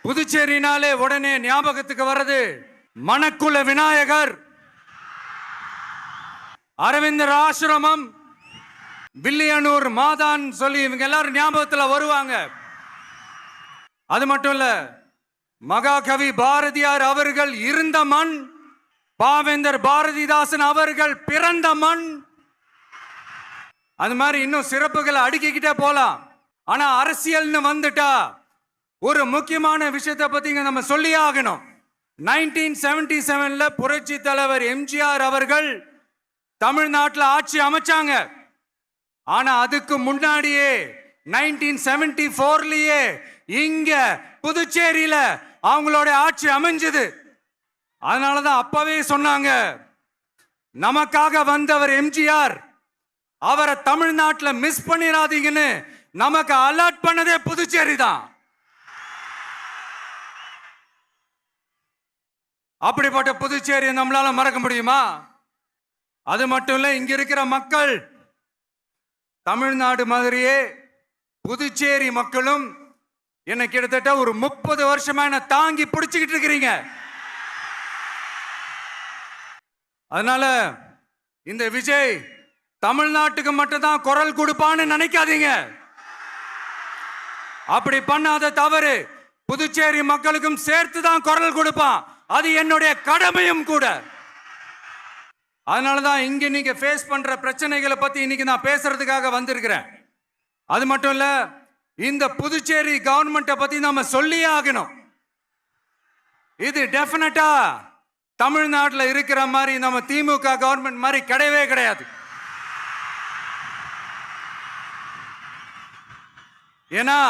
புதுச்சேரினாலே உடனே ஞாபகத்துக்கு வர்றது மணக்குள விநாயகர், அரவிந்தர் ஆசிரமம், வில்லியனூர் மாதான் சொல்லி இவங்க எல்லாரும் ஞாபகத்தில் வருவாங்க. அது மட்டும் இல்ல, மகாகவி பாரதியார் அவர்கள் இருந்த மண், பாவேந்தர் பாரதிதாசன் அவர்கள் பிறந்த மண். அது மாதிரி இன்னும் சிறப்புகளை அடுக்கிக்கிட்டே போலாம். ஆனா அரசியல்னு வந்துட்டா ஒரு முக்கியமான விஷயத்தை பத்தி நம்ம சொல்லி ஆகணும். 1977ல புரட்சி தலைவர் எம்ஜிஆர் அவர்கள் தமிழ்நாட்டில் ஆட்சி அமைச்சாங்க. ஆனா அதுக்கு முன்னாடியே 1974லயே இங்க புதுச்சேரியில அவங்களோட ஆட்சி அமைஞ்சது. அதனாலதான் அப்பவே சொன்னாங்க, நமக்காக வந்தவர் எம்ஜிஆர், அவரை தமிழ்நாட்டில் மிஸ் பண்ணிடாதீங்கன்னு நமக்கு அலர்ட் பண்ணதே புதுச்சேரி தான். அப்படிப்பட்ட புதுச்சேரியை நம்மளால மறக்க முடியுமா? அது மட்டும் இல்ல, இங்க இருக்கிற மக்கள் தமிழ்நாடு மாதிரியே புதுச்சேரி மக்களும் என்ன கிட்டத்தட்ட ஒரு 30 வருஷமா என்ன தாங்கி பிடிச்சுக்கிட்டு இருக்கிறீங்க. அதனால இந்த விஜய் தமிழ்நாட்டுக்கு மட்டும்தான் குரல் கொடுப்பான்னு நினைக்காதீங்க. அப்படி பண்ணாத தவறு புதுச்சேரி மக்களுக்கும் சேர்த்து தான் குரல் கொடுப்பான். அது என்னுடைய கடமையும் கூட. அதனாலதான் இங்க நீங்க ஃபேஸ் பண்ற பிரச்சனைகளை பத்தி இன்னைக்கு நான் பேசுறதுக்காக வந்திருக்கிறேன். அது மட்டும் இல்ல, இந்த புதுச்சேரி கவர்மெண்ட்டை பத்தி நாம சொல்லியே ஆகணும். இது டெஃபினட்டா தமிழ்நாட்டில் இருக்கிற மாதிரி நம்ம திமுக கவர்மெண்ட் மாதிரி கிடையவே கிடையாது. ஏன்னா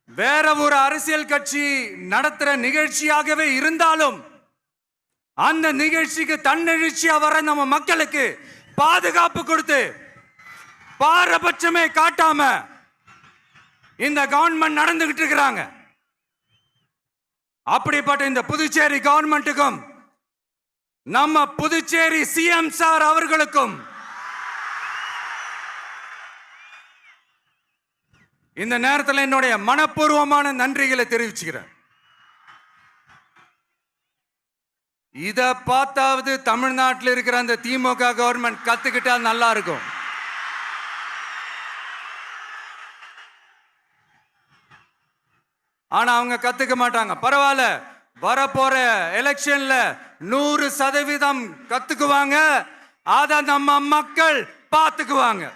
வேற ஒரு அரசியல் கட்சி நடத்துற நிகழ்ச்சியாகவே இருந்தாலும் அந்த நிகழ்ச்சிக்கு தன்னெழுச்சியா வர நம்ம மக்களுக்கு பாதுகாப்பு கொடுத்து பாரபட்சமே காட்டாம இந்த கவர்மெண்ட் நடந்துகிட்டு இருக்கிறாங்க. அப்படிப்பட்ட இந்த புதுச்சேரி கவர்மெண்ட்டுக்கும் நம்ம புதுச்சேரி சிஎம் சார் அவர்களுக்கும் இந்த நேரத்தில் என்னுடைய மனப்பூர்வமான நன்றிகளை தெரிவிச்சுக்கிறேன். இத பார்த்தாவது தமிழ்நாட்டில் இருக்கிற அந்த திமுக கவர்மெண்ட் கத்துக்கிட்டா நல்லா இருக்கும். ஆனா அவங்க கத்துக்க மாட்டாங்க. பரவாயில்ல, வரப்போற எலெக்ஷன்ல 100% கத்துக்குவாங்க. அத நம்ம மக்கள் பார்த்துக்குவாங்க.